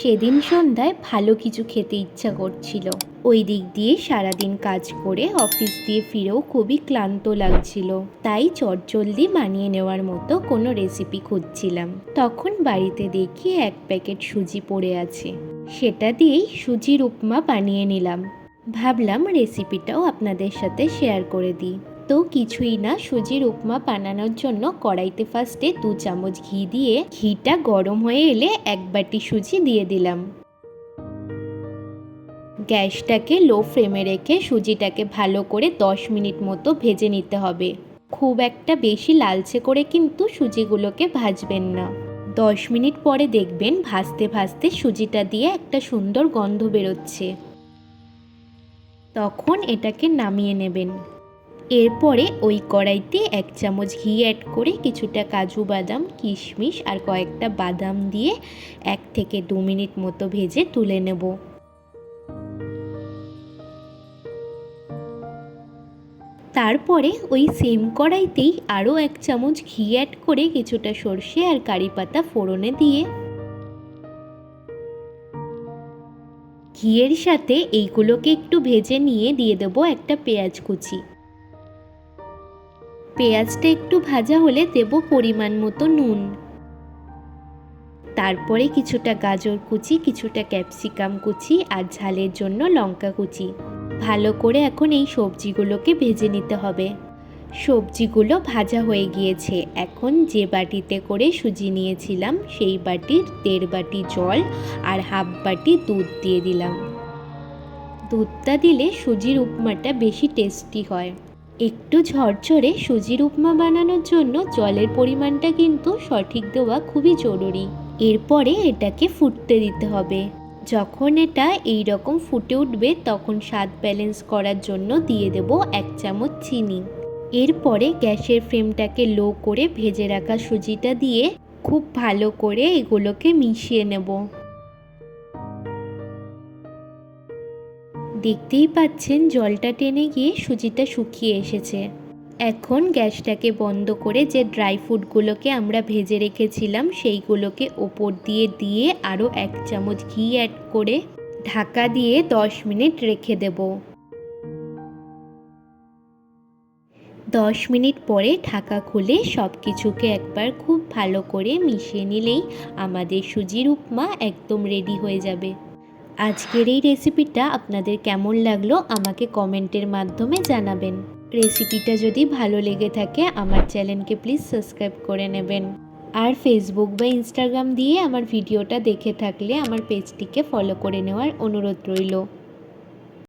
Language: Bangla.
সেদিন সন্ধ্যায় ভালো কিছু খেতে ইচ্ছা করছিল। ওই দিক দিয়ে সারাদিন কাজ করে অফিস দিয়ে ফিরেও খুবই ক্লান্ত লাগছিল, তাই চটজলদি বানিয়ে নেওয়ার মতো কোনো রেসিপি খুঁজছিলাম। তখন বাড়িতে দেখি এক প্যাকেট সুজি পড়ে আছে, সেটা দিয়েই সুজির উপমা বানিয়ে নিলাম। ভাবলাম রেসিপিটাও আপনাদের সাথে শেয়ার করে দিই। তো কিছুই না, সুজির উপমা বানানোর জন্য কড়াইতে ফার্স্টে 2 চামচ ঘি দিয়ে ঘিটা গরম হয়ে এলে 1 বাটি সুজি দিয়ে দিলাম। গ্যাসটাকে লো ফ্লেমে রেখে সুজিটাকে ভালো করে 10 মিনিট মতো ভেজে নিতে হবে। খুব একটা বেশি লালচে করে কিন্তু সুজিগুলোকে ভাজবেন না। 10 মিনিট পরে দেখবেন ভাজতে ভাজতে সুজিটা দিয়ে একটা সুন্দর গন্ধ বেরোচ্ছে, তখন এটাকে নামিয়ে নেবেন। এরপরে ওই কড়াইতে 1 চামচ ঘি অ্যাড করে কিছুটা কাজু বাদাম, কিশমিশ আর কয়েকটা বাদাম দিয়ে 1 থেকে 2 মিনিট মতো ভেজে তুলে নেব। তারপরে ওই সেম কড়াইতেই আরও 1 চামচ ঘি অ্যাড করে কিছুটা সর্ষে আর কারি পাতা ফোড়নে দিয়ে ঘিয়ের সাথে এইগুলোকে একটু ভেজে নিয়ে দিয়ে দেবো একটা পেঁয়াজ কুচি। পেঁয়াজটা একটু ভাজা হলে দেব পরিমাণ মতো নুন। তারপরে কিছুটা গাজর কুচি, কিছুটা ক্যাপসিকাম কুচি আর ঝালের জন্য লঙ্কা কুচি। ভালো করে এখন এই সবজিগুলোকে ভেজে নিতে হবে। সবজিগুলো ভাজা হয়ে গিয়েছে। এখন যে বাটিতে করে সুজি নিয়েছিলাম সেই বাটির 1.5 বাটি জল আর হাফ বাটি দুধ দিয়ে দিলাম। দুধটা দিলে সুজির উপমাটা বেশি টেস্টি হয়। একটু ঝরঝরে সুজির উপমা বানানোর জন্য জলের পরিমাণটা কিন্তু সঠিক দেওয়া খুবই জরুরি। এরপরে এটাকে ফুটতে দিতে হবে। যখন এটা এই রকম ফুটে উঠবে তখন স্বাদ ব্যালেন্স করার জন্য দিয়ে দেব 1 চামচ চিনি। এরপরে গ্যাসের ফ্লেমটাকে লো করে ভেজে রাখা সুজিটা দিয়ে খুব ভালো করে এগুলোকে মিশিয়ে নেব। দেখতেই পাচ্ছেন জলটা টেনে গিয়ে সুজিটা শুকিয়ে এসেছে। এখন গ্যাসটাকে বন্ধ করে যে ড্রাই ফ্রুটগুলোকে আমরা ভেজে রেখেছিলাম সেইগুলোকে ওপর দিয়ে দিয়ে আরও 1 চামচ ঘি অ্যাড করে ঢাকা দিয়ে 10 মিনিট রেখে দেব। 10 মিনিট পরে ঢাকা খুলে সব কিছুকে একবার খুব ভালো করে মিশিয়ে নিলেই আমাদের সুজির উপমা একদম রেডি হয়ে যাবে। আজকের এই রেসিপিটা আপনাদের কেমন লাগলো আমাকে কমেন্টের মাধ্যমে জানাবেন। রেসিপিটা যদি ভালো লেগে থাকে আমার চ্যানেলকে প্লিজ সাবস্ক্রাইব করে নেবেন। আর ফেসবুক বা ইনস্টাগ্রাম দিয়ে আমার ভিডিওটা দেখে থাকলে আমার পেজটিকে ফলো করে নেওয়ার অনুরোধ রইল।